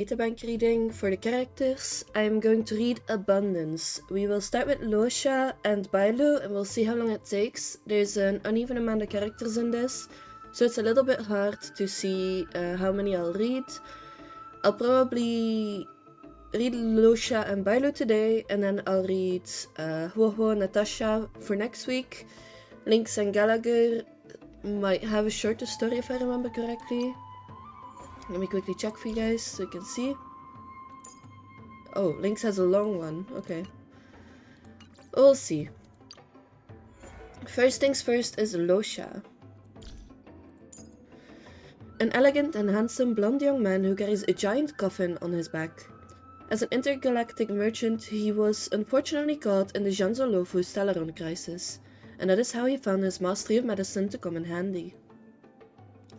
Databank reading for the characters. I'm going to read Abundance. We will start with Luocha and Bailu and we'll see how long it takes. There's an uneven amount of characters in this, so it's a little bit hard to see how many I'll read. I'll probably read Luocha and Bailu today, and then I'll read Huohuo and Natasha for next week. Lynx and Gallagher might have a shorter story if I remember correctly. Let me quickly check for you guys so you can see. Oh, Lynx has a long one. Okay. We'll see. First things first is Luocha. An elegant and handsome blonde young man who carries a giant coffin on his back. As an intergalactic merchant, he was unfortunately caught in the Luocha Stellaron crisis, and that is how he found his mastery of medicine to come in handy.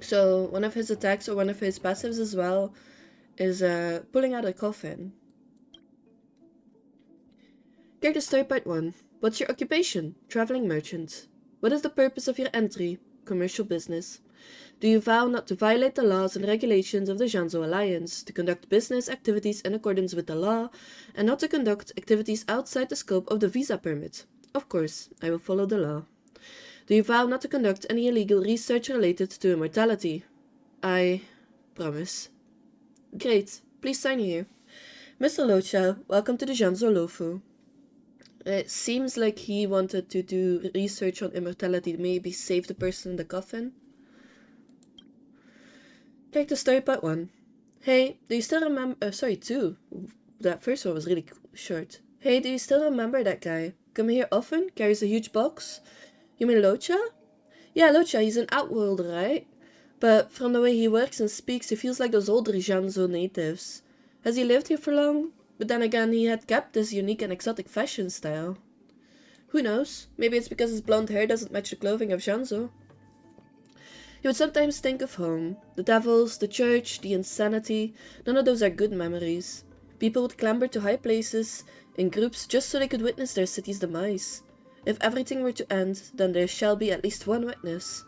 So, one of his attacks, or one of his passives as well, is pulling out a coffin. Character story part 1. What's your occupation? Traveling merchant. What is the purpose of your entry? Commercial business. Do you vow not to violate the laws and regulations of the Zhanzo Alliance, to conduct business activities in accordance with the law, and not to conduct activities outside the scope of the visa permit? Of course, I will follow the law. Do you vow not to conduct any illegal research related to immortality? I promise. Great, please sign here. Mr. Luocha, welcome to the Zhanzo Luocha. It seems like he wanted to do research on immortality, maybe save the person in the coffin. Character story part 1. Hey, do you still remember... sorry, 2. That first one was really short. Hey, do you still remember that guy? Come here often? Carries a huge box? You mean Luocha? Yeah, Luocha, he's an outworlder, right? But from the way he works and speaks, he feels like those older Zhanzo natives. Has he lived here for long? But then again, he had kept this unique and exotic fashion style. Who knows? Maybe it's because his blonde hair doesn't match the clothing of Zhanzo. He would sometimes think of home. The devils, the church, the insanity. None of those are good memories. People would clamber to high places in groups just so they could witness their city's demise. If everything were to end, then there shall be at least one witness.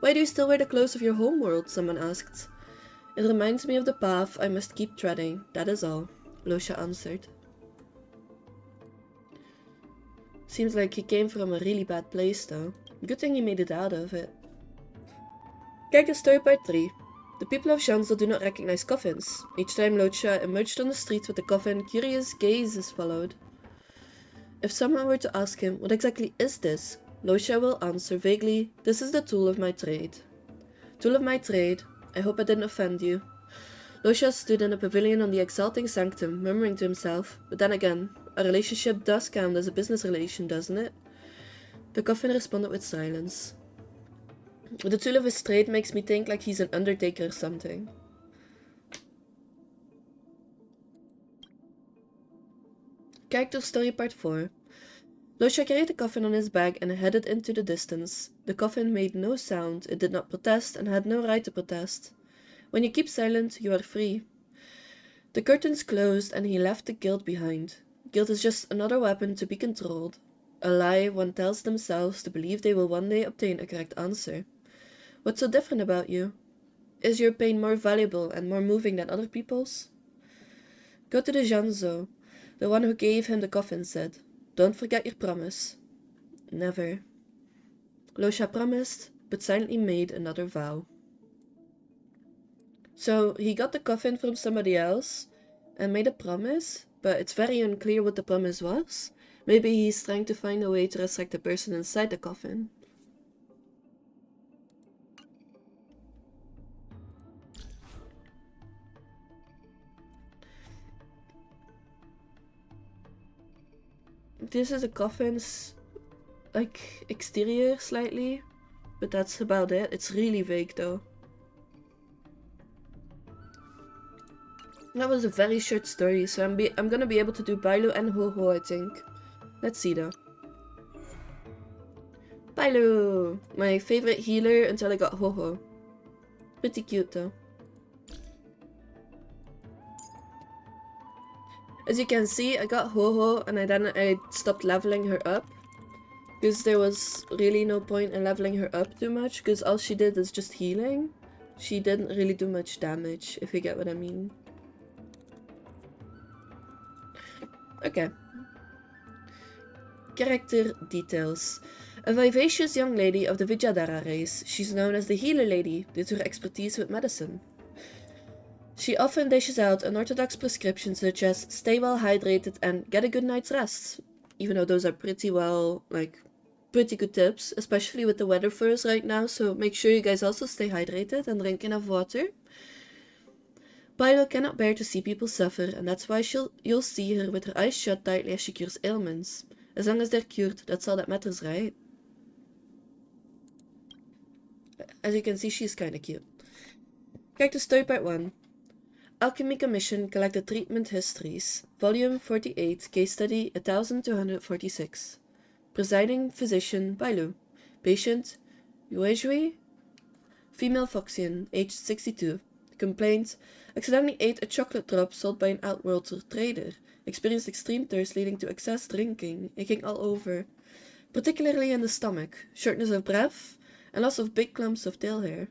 Why do you still wear the clothes of your homeworld? Someone asked. It reminds me of the path I must keep treading, that is all, Luocha answered. Seems like he came from a really bad place though. Good thing he made it out of it. Character story part 3. The people of Zhanzo do not recognize coffins. Each time Luocha emerged on the streets with a coffin, curious gazes followed. If someone were to ask him, what exactly is this? Luocha will answer vaguely, this is the tool of my trade. Tool of my trade. I hope I didn't offend you. Luocha stood in a pavilion on the exalting sanctum, murmuring to himself, but then again, a relationship does count as a business relation, doesn't it? The coffin responded with silence. The tool of his trade makes me think like he's an undertaker or something. Character story part 4. Luocha carried the coffin on his back and headed into the distance. The coffin made no sound, it did not protest and had no right to protest. When you keep silent, you are free. The curtains closed and he left the guilt behind. Guilt is just another weapon to be controlled. A lie one tells themselves to believe they will one day obtain a correct answer. What's so different about you? Is your pain more valuable and more moving than other people's? Go to the Zhanzo. The one who gave him the coffin said, don't forget your promise. Never. Luocha promised, but silently made another vow. So he got the coffin from somebody else and made a promise, but it's very unclear what the promise was. Maybe he's trying to find a way to resurrect the person inside the coffin. This is the coffin's, like, exterior slightly, but that's about it. It's really vague though. That was a very short story, so I'm gonna be able to do Bailu and Huohuo, I think. Let's see though. Bailu! My favorite healer until I got Huohuo. Pretty cute though. As you can see, I got Huohuo and then I stopped leveling her up. Because there was really no point in leveling her up too much, because all she did is just healing. She didn't really do much damage, if you get what I mean. Okay. Character details. A vivacious young lady of the Vijayadhara race, she's known as the Healer Lady due to her expertise with medicine. She often dishes out unorthodox prescriptions such as stay well hydrated and get a good night's rest, even though those are pretty good tips, especially with the weather for us right now, so make sure you guys also stay hydrated and drink enough water. Bailu cannot bear to see people suffer, and that's why you'll see her with her eyes shut tightly as she cures ailments. As long as they're cured, that's all that matters, right? As you can see, she's kinda cute. Character Story Part 1. Alchemy Commission Collected Treatment Histories. Volume 48, Case Study 1246. Presiding Physician Bailu. Patient Huohuo, female Foxian, aged 62. Complaint: accidentally ate a chocolate drop sold by an outworlder trader. Experienced extreme thirst leading to excess drinking, aching all over, particularly in the stomach, shortness of breath, and loss of big clumps of tail hair.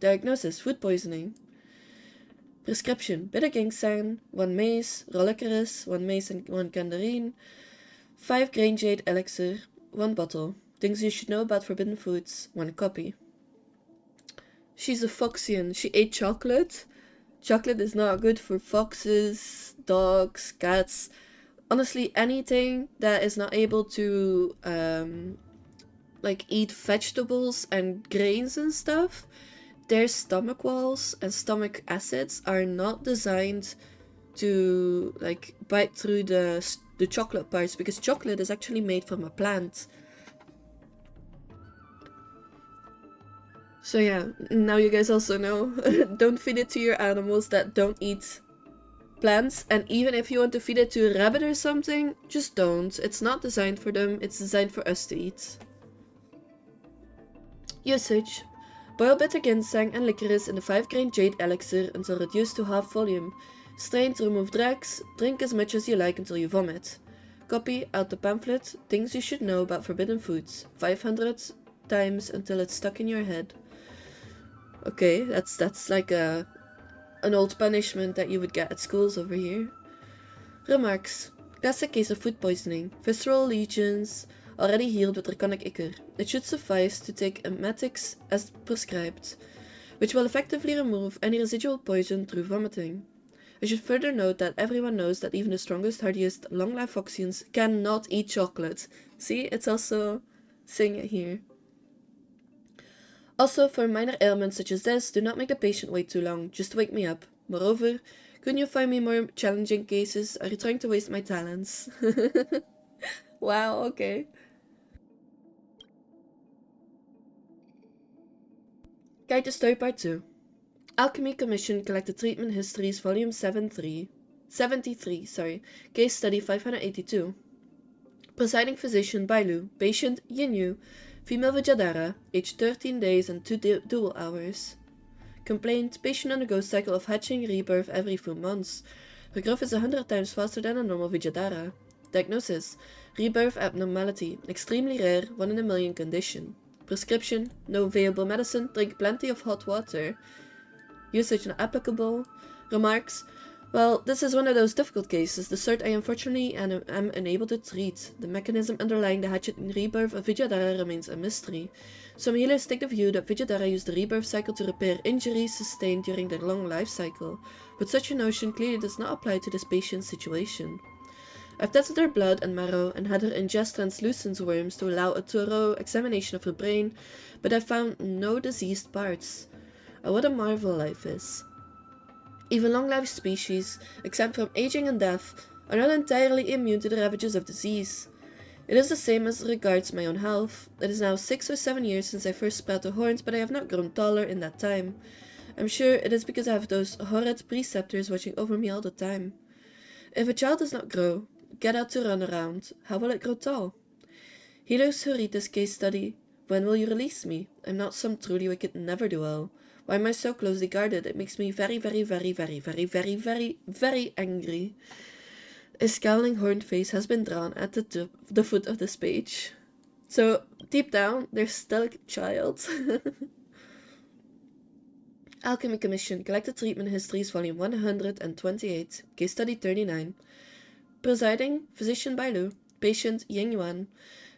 Diagnosis: food poisoning. Prescription: bitter ginseng, 1 mace, rollicaris, 1 mace and 1 candarine, 5 grain jade elixir, 1 bottle. Things you should know about forbidden foods, 1 copy. She's a Foxian. She ate chocolate. Chocolate is not good for foxes, dogs, cats. Honestly, anything that is not able to eat vegetables and grains and stuff, their stomach walls and stomach acids are not designed to bite through the chocolate parts, because chocolate is actually made from a plant. So yeah, now you guys also know. Don't feed it to your animals that don't eat plants, and even if you want to feed it to a rabbit or something, just don't. It's not designed for them, it's designed for us to eat. Usage: boil bitter ginseng and licorice in the 5 grain jade elixir until reduced to half volume. Strain to remove dregs. Drink as much as you like until you vomit. Copy out the pamphlet, Things You Should Know About Forbidden Foods, 500 times until it's stuck in your head. Okay, that's like an old punishment that you would get at schools over here. Remarks: classic case of food poisoning. Visceral lesions, already healed with draconic ichor. It should suffice to take emetics as prescribed, which will effectively remove any residual poison through vomiting. I should further note that everyone knows that even the strongest, hardiest, long-life Foxians cannot eat chocolate. See, it's also saying it here. Also, for minor ailments such as this, do not make the patient wait too long, just wake me up. Moreover, couldn't you find me more challenging cases? Are you trying to waste my talents? Wow, okay. Guide to Story Part 2. Alchemy Commission Collected Treatment Histories, Volume 73, Case Study 582. Presiding Physician Bailu. Patient Yinyu, female Vijayadhara, aged 13 days and 2 dual hours. Complaint: patient undergoes cycle of hatching, rebirth every few months. Her growth is 100 times faster than a normal Vijayadhara. Diagnosis: rebirth abnormality, extremely rare, 1 in a million condition. Prescription: no available medicine, drink plenty of hot water. Usage not applicable. Remarks: well, this is one of those difficult cases, the sort I unfortunately am unable to treat. The mechanism underlying the hatchet and rebirth of Vijayadhara remains a mystery. Some healers take the view that Vijayadhara use the rebirth cycle to repair injuries sustained during their long life cycle, but such a notion clearly does not apply to this patient's situation. I've tested her blood and marrow and had her ingest translucent worms to allow a thorough examination of her brain, but I found no diseased parts. What a marvel life is. Even long-lived species, exempt from aging and death, are not entirely immune to the ravages of disease. It is the same as regards my own health. It is now 6 or 7 years since I first sprout the horns, but I have not grown taller in that time. I'm sure it is because I have those horrid preceptors watching over me all the time. If a child does not grow, get out to run around, how will it grow tall? Healers who read this case study, when will you release me? I'm not some truly wicked never-do-well. Why am I so closely guarded? It makes me very, very, very, very, very, very, very, very angry. A scowling horned face has been drawn at the foot of this page. So, deep down, there's still a child. Alchemy Commission Collected Treatment Histories, Volume 128, Case Study 39. Presiding, Physician Bailu. Patient, Yingyuan.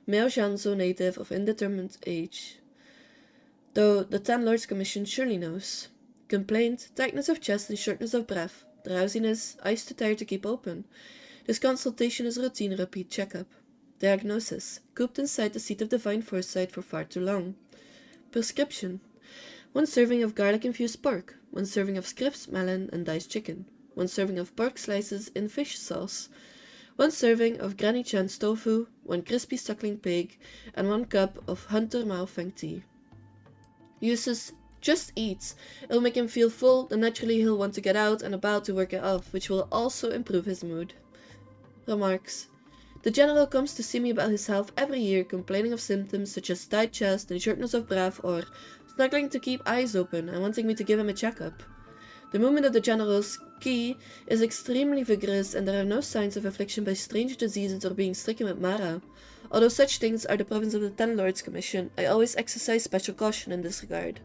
Male Jiangsu native of indeterminate age. Though the Ten Lords Commission surely knows. Complaint, tightness of chest and shortness of breath. Drowsiness, eyes too tired to keep open. This consultation is a routine repeat checkup. Diagnosis, cooped inside the seat of divine foresight for far too long. Prescription, 1 serving of garlic-infused pork, 1 serving of scripts, melon, and diced chicken, 1 serving of pork slices in fish sauce, 1 serving of Granny Chan's tofu, 1 crispy suckling pig, and 1 cup of Hunter Mao Feng tea. Uses, just eat. It'll make him feel full, then naturally he'll want to get out and about to work it off, which will also improve his mood. Remarks. The general comes to see me about his health every year, complaining of symptoms such as tight chest and shortness of breath, or struggling to keep eyes open and wanting me to give him a checkup. The movement of the general's ki is extremely vigorous, and there are no signs of affliction by strange diseases or being stricken with Mara. Although such things are the province of the Ten Lords Commission, I always exercise special caution in this regard.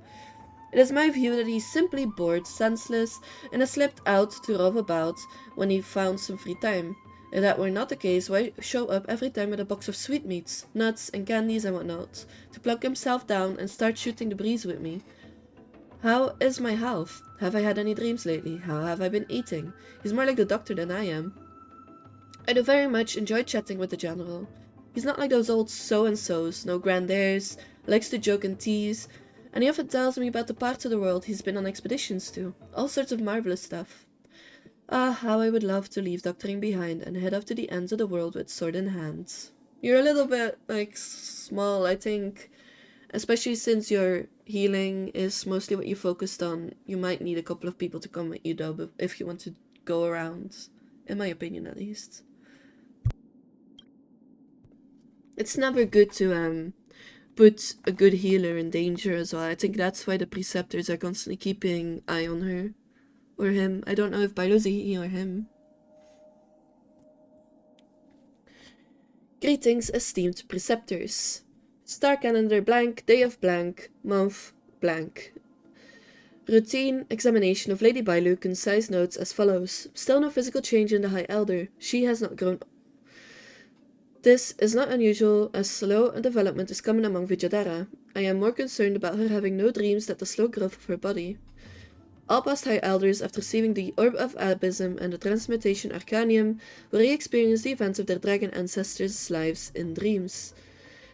It is my view that he is simply bored, senseless, and has slipped out to rove about when he found some free time. If that were not the case, why show up every time with a box of sweetmeats, nuts, and candies and whatnot, to plug himself down and start shooting the breeze with me? How is my health? Have I had any dreams lately? How have I been eating? He's more like the doctor than I am. I do very much enjoy chatting with the general. He's not like those old so-and-sos, no grand airs, likes to joke and tease, and he often tells me about the parts of the world he's been on expeditions to, all sorts of marvelous stuff. Ah, how I would love to leave doctoring behind and head off to the ends of the world with sword in hand. You're a little bit, small, I think, especially since your healing is mostly what you focused on. You might need a couple of people to come with you, though, if you want to go around, in my opinion at least. It's never good to put a good healer in danger as well. I think that's why the preceptors are constantly keeping eye on her. Or him. I don't know if Bailu's he or him. Greetings, esteemed preceptors. Star calendar blank, day of blank, month blank. Routine examination of Lady Bailu, concise notes as follows. Still no physical change in the High Elder. She has not grown. This is not unusual, as slow development is common among Vijadara. I am more concerned about her having no dreams than the slow growth of her body. All past High Elders, after receiving the Orb of Abysm and the Transmutation Arcanium, will re-experience the events of their dragon ancestors' lives in dreams.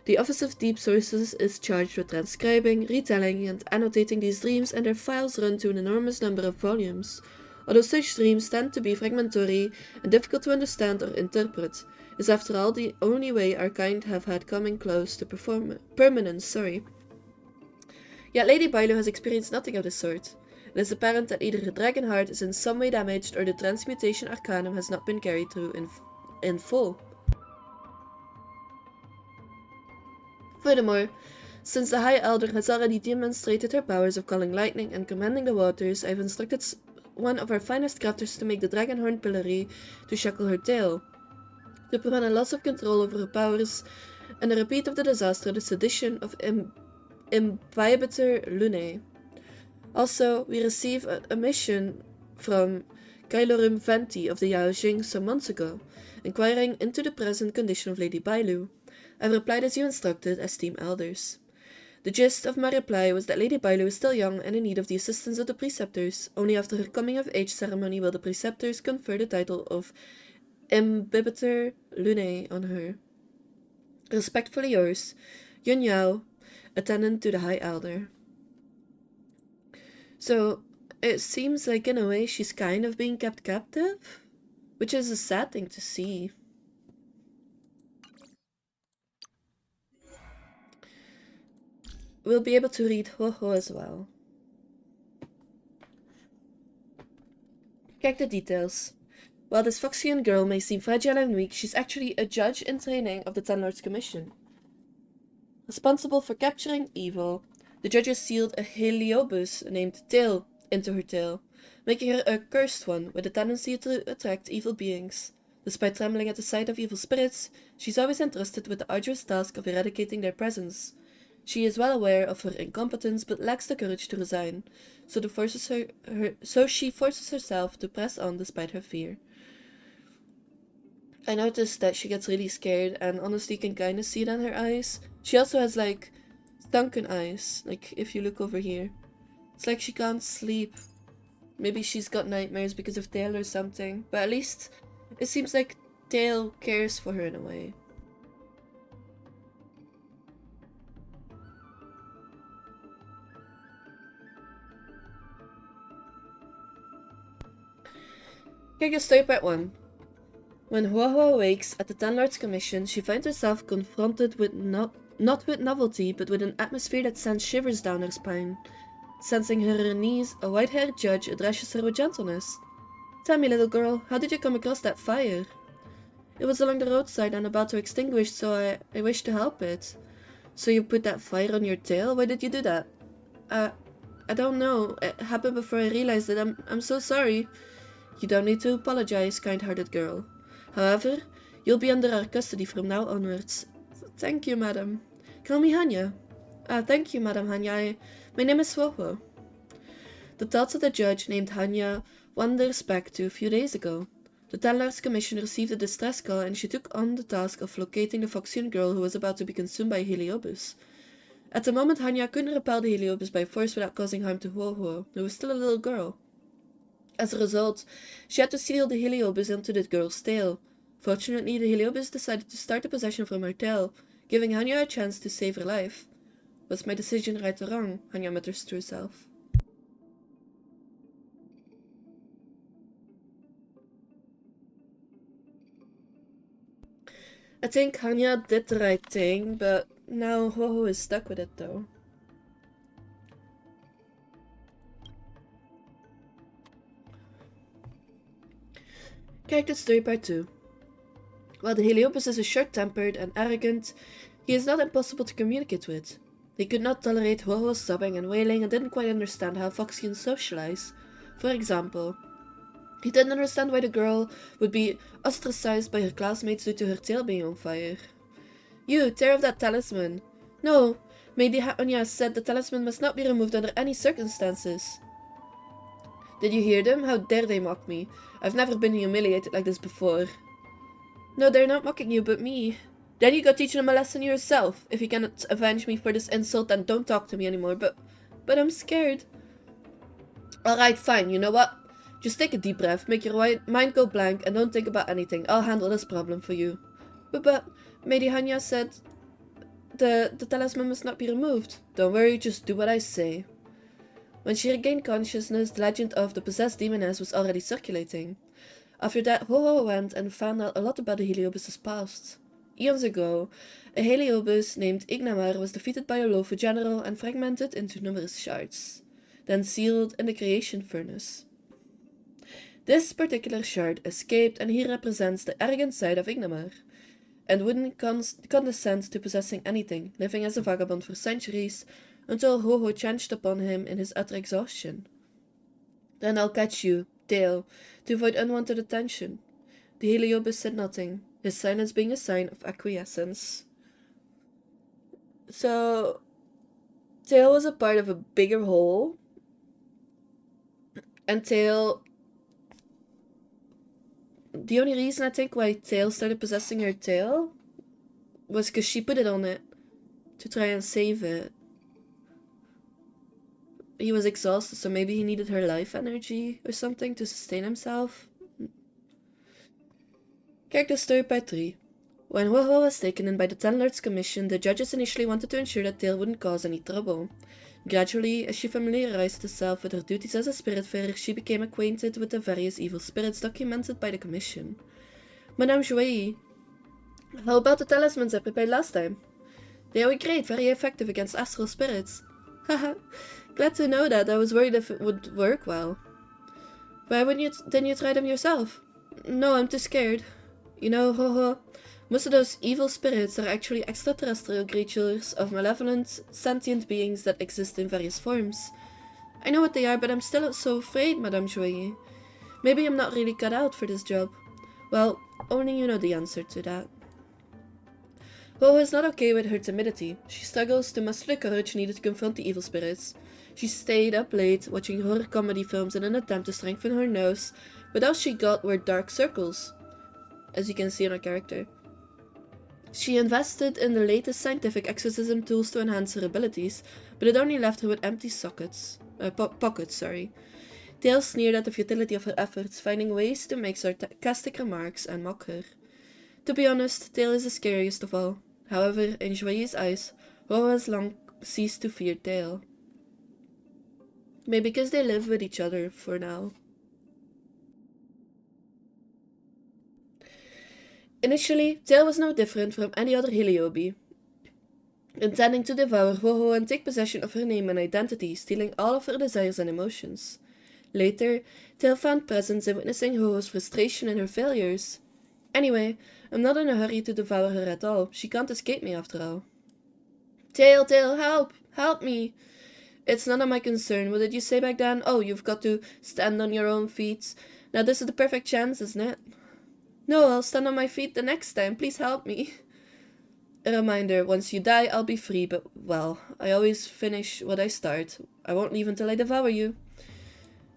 The Office of Deep Sources is charged with transcribing, retelling, and annotating these dreams, and their files run to an enormous number of volumes. Although such dreams tend to be fragmentary and difficult to understand or interpret, is after all the only way our kind have had coming close to permanence. Yet Lady Bailu has experienced nothing of the sort. It is apparent that either her dragon heart is in some way damaged or the transmutation arcanum has not been carried through in full. Furthermore, since the High Elder has already demonstrated her powers of calling lightning and commanding the waters, I have instructed one of our finest crafters to make the dragon horn pillory to shackle her tail. To prevent a loss of control over her powers and a repeat of the disaster, the sedition of Imbibitor Lunae. Also, we receive a mission from Kailorum Venti of the Yaojing some months ago, inquiring into the present condition of Lady Bailu. I replied as you instructed, esteemed elders. The gist of my reply was that Lady Bailu is still young and in need of the assistance of the preceptors. Only after her coming-of-age ceremony will the preceptors confer the title of Imbibitor Lunae on her. Respectfully yours, Yun Yao, attendant to the High Elder. So, it seems like in a way she's kind of being kept captive, which is a sad thing to see. We'll be able to read Huohuo as well. Check the details. While this Foxian girl may seem fragile and weak, she's actually a judge in training of the Ten Lords Commission. Responsible for capturing evil, the judges sealed a Heliobus named Tail into her tail, making her a cursed one with a tendency to attract evil beings. Despite trembling at the sight of evil spirits, she's always entrusted with the arduous task of eradicating their presence. She is well aware of her incompetence, but lacks the courage to resign, so she forces herself to press on despite her fear. I noticed that she gets really scared, and honestly can kind of see it in her eyes. She also has like sunken eyes, like if you look over here. It's like she can't sleep. Maybe she's got nightmares because of Tail or something, but at least it seems like Tail cares for her in a way. Character story part 1. When Huohuo awakes at the Ten Lords Commission, she finds herself confronted with not with novelty, but with an atmosphere that sends shivers down her spine. Sensing her knees, a white-haired judge addresses her with gentleness. Tell me, little girl, how did you come across that fire? It was along the roadside and about to extinguish, so I wished to help it. So you put that fire on your tail? Why did you do that? I don't know. It happened before I realized it. I'm so sorry. You don't need to apologize, kind-hearted girl. However, you'll be under our custody from now onwards. Thank you, madam. Call me Hanya. Thank you, Madam Hanya. My name is Huohuo. The thoughts of the judge named Hanya wanders back to a few days ago. The Ten Lords Commission received a distress call and she took on the task of locating the Foxian girl who was about to be consumed by a Heliobus. At the moment, Hanya couldn't repel the Heliobus by force without causing harm to Huohuo, who was still a little girl. As a result, she had to seal the Heliobus into the girl's tail. Fortunately, the Heliobus decided to start the possession from her tail, giving Hanya a chance to save her life. Was my decision right or wrong? Hanya mutters to herself. I think Hanya did the right thing, but now Huohuo is stuck with it though. Character story part 2. While the Heliobus is short-tempered and arrogant, he is not impossible to communicate with. He could not tolerate Huohuo's sobbing and wailing and didn't quite understand how Foxians socialize. For example, he didn't understand why the girl would be ostracized by her classmates due to her tail being on fire. You, tear off that talisman. No, Lady Hanya said the talisman must not be removed under any circumstances. Did you hear them? How dare they mock me? I've never been humiliated like this before. No, they're not mocking you, but me. Then you go teach them a lesson yourself. If you cannot avenge me for this insult, then don't talk to me anymore, but I'm scared. Alright, fine, you know what? Just take a deep breath, make your mind go blank, and don't think about anything. I'll handle this problem for you. But Lady Hanya said the talisman must not be removed. Don't worry, just do what I say. When she regained consciousness, the legend of the possessed demoness was already circulating. After that, Huohuo went and found out a lot about the Heliobus' past. Eons ago, a Heliobus named Ignamar was defeated by a Luocha general and fragmented into numerous shards, then sealed in the creation furnace. This particular shard escaped, and he represents the arrogant side of Ignamar, and wouldn't condescend to possessing anything, living as a vagabond for centuries, until Huohuo chanced upon him in his utter exhaustion. Then I'll catch you, Tail, to avoid unwanted attention. The Heliobus said nothing, his silence being a sign of acquiescence. So, Tail was a part of a bigger whole, and Tail... The only reason I think why Tail started possessing her tail was because she put it on it to try and save it. He was exhausted, so maybe he needed her life energy or something to sustain himself. Character story part 3. When Huohuo was taken in by the Ten Lords Commission, the judges initially wanted to ensure that Tail wouldn't cause any trouble. Gradually, as she familiarized herself with her duties as a spiritfarer, she became acquainted with the various evil spirits documented by the Commission. Madame Joie, how about the talismans I prepared last time? They were great, very effective against astral spirits. Haha, glad to know that. I was worried if it would work well. Why didn't you try them yourself? No, I'm too scared. You know, Huohuo, most of those evil spirits are actually extraterrestrial creatures of malevolent, sentient beings that exist in various forms. I know what they are, but I'm still so afraid, Madame Joie. Maybe I'm not really cut out for this job. Well, only you know the answer to that. Huohuo is not okay with her timidity. She struggles to muster the courage needed to confront the evil spirits. She stayed up late, watching horror comedy films in an attempt to strengthen her nose, but all she got were dark circles. as you can see in her character. She invested in the latest scientific exorcism tools to enhance her abilities, but it only left her with empty pockets. Tail sneered at the futility of her efforts, finding ways to make sarcastic remarks and mock her. To be honest, Tail is the scariest of all. However, in Joye's eyes, Huohuo has long ceased to fear Tail. Maybe because they live with each other for now. Initially, Tail was no different from any other Heliobi, intending to devour Huohuo and take possession of her name and identity, stealing all of her desires and emotions. Later, Tail found presence in witnessing Huohuo's frustration and her failures. Anyway, I'm not in a hurry to devour her at all. She can't escape me after all. Tail, help! Help me! It's none of my concern. What did you say back then? Oh, you've got to stand on your own feet. Now this is the perfect chance, isn't it? No, I'll stand on my feet the next time. Please help me. A reminder, once you die, I'll be free, but, well, I always finish what I start. I won't leave until I devour you.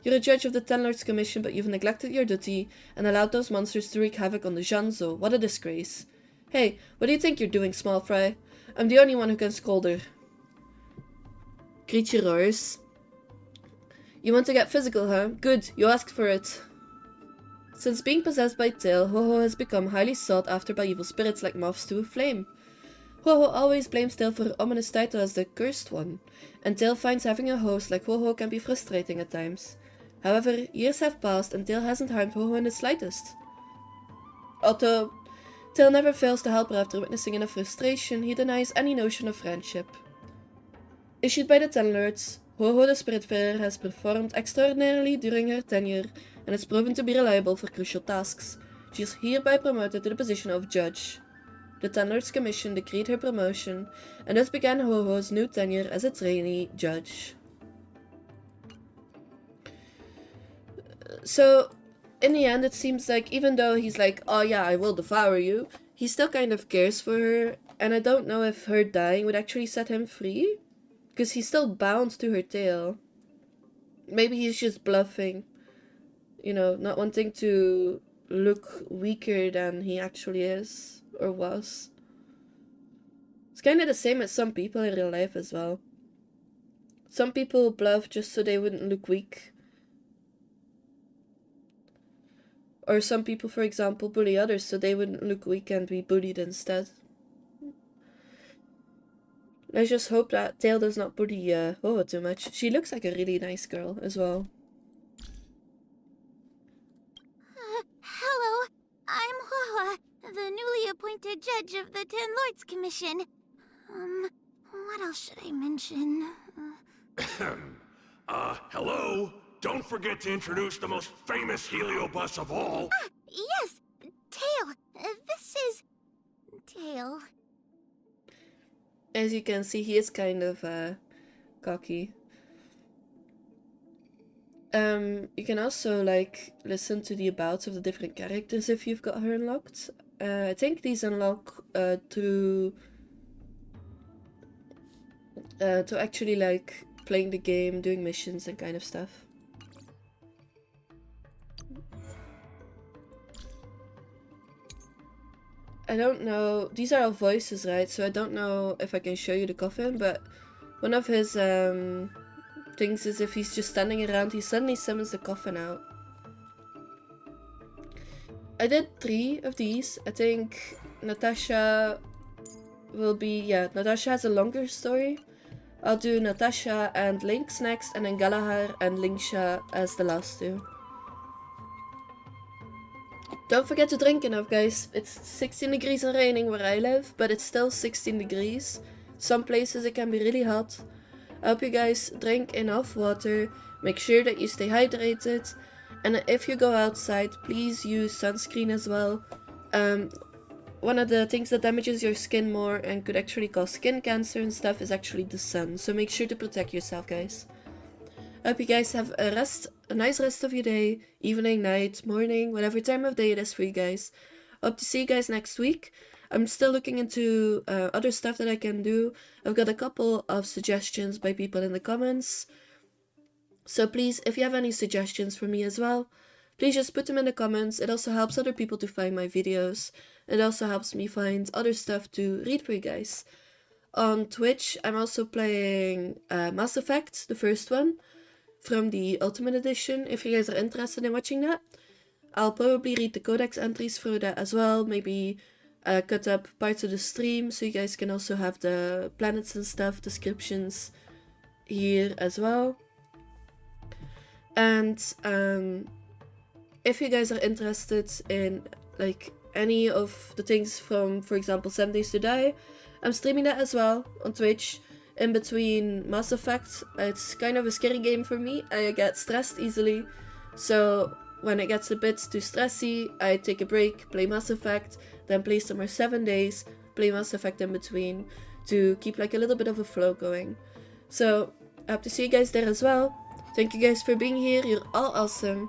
You're a judge of the Ten Lords Commission, but you've neglected your duty and allowed those monsters to wreak havoc on the Janzo. What a disgrace. Hey, what do you think you're doing, small fry? I'm the only one who can scold her. Creature roars. You want to get physical, huh? Good, you asked for it. Since being possessed by Tail, Huohuo has become highly sought after by evil spirits like moths to a flame. Huohuo always blames Tail for her ominous title as the Cursed One, and Tail finds having a host like Huohuo can be frustrating at times. However, years have passed and Tail hasn't harmed Huohuo in the slightest. Although Tail never fails to help her after witnessing enough frustration, he denies any notion of friendship. Issued by the Ten Lords, Huohuo the Spiritfarer has performed extraordinarily during her tenure and has proven to be reliable for crucial tasks. She is hereby promoted to the position of Judge. The Ten Lords Commission decreed her promotion, and thus began Huohuo's new tenure as a trainee judge. So, in the end, it seems like even though he's like, oh yeah, I will devour you, he still kind of cares for her, and I don't know if her dying would actually set him free, because he's still bound to her tail. Maybe he's just bluffing, you know, not wanting to look weaker than he actually is, or was. It's kind of the same as some people in real life as well. Some people bluff just so they wouldn't look weak. Or some people, for example, bully others so they wouldn't look weak and be bullied instead. Let's just hope that Tail does not bully Huohuo too much. She looks like a really nice girl as well. Hello, I'm Huohuo, the newly appointed judge of the Ten Lords Commission. What else should I mention? Hello? Don't forget to introduce the most famous Heliobus of all. Yes, Tail. This is... Tail. As you can see, he is kind of cocky. You can also like listen to the abouts of the different characters if you've got her unlocked. I think these unlock to actually like playing the game, doing missions and kind of stuff. I don't know, these are all voices, right? So I don't know if I can show you the coffin, but one of his things is if he's just standing around, he suddenly summons the coffin out. I did 3 of these. I think Natasha will be, yeah, Natasha has a longer story. I'll do Natasha and Lynx next, and then Galahar and Linksha as the last 2. Don't forget to drink enough, guys. It's 16 degrees and raining where I live, but it's still 16 degrees. Some places it can be really hot. I hope you guys drink enough water, make sure that you stay hydrated, and if you go outside, please use sunscreen as well. One of the things that damages your skin more and could actually cause skin cancer and stuff is actually the sun, so make sure to protect yourself, guys. I hope you guys have a nice rest of your day, evening, night, morning, whatever time of day it is for you guys. Hope to see you guys next week. I'm still looking into other stuff that I can do. I've got a couple of suggestions by people in the comments. So please, if you have any suggestions for me as well, please just put them in the comments. It also helps other people to find my videos. It also helps me find other stuff to read for you guys. On Twitch, I'm also playing Mass Effect, the first one, from the Ultimate Edition, if you guys are interested in watching that. I'll probably read the codex entries for that as well, maybe cut up parts of the stream so you guys can also have the planets and stuff, descriptions here as well. And if you guys are interested in like any of the things from, for example, 7 Days to Die, I'm streaming that as well on Twitch in between Mass Effect. It's kind of a scary game for me. I get stressed easily, so when it gets a bit too stressy, I take a break, play Mass Effect, then play some more 7 Days, play Mass Effect in between to keep like a little bit of a flow going. So I hope to see you guys there as well. Thank you guys for being here. You're all awesome.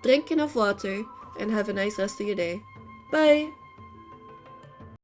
Drink enough water and have a nice rest of your day. Bye!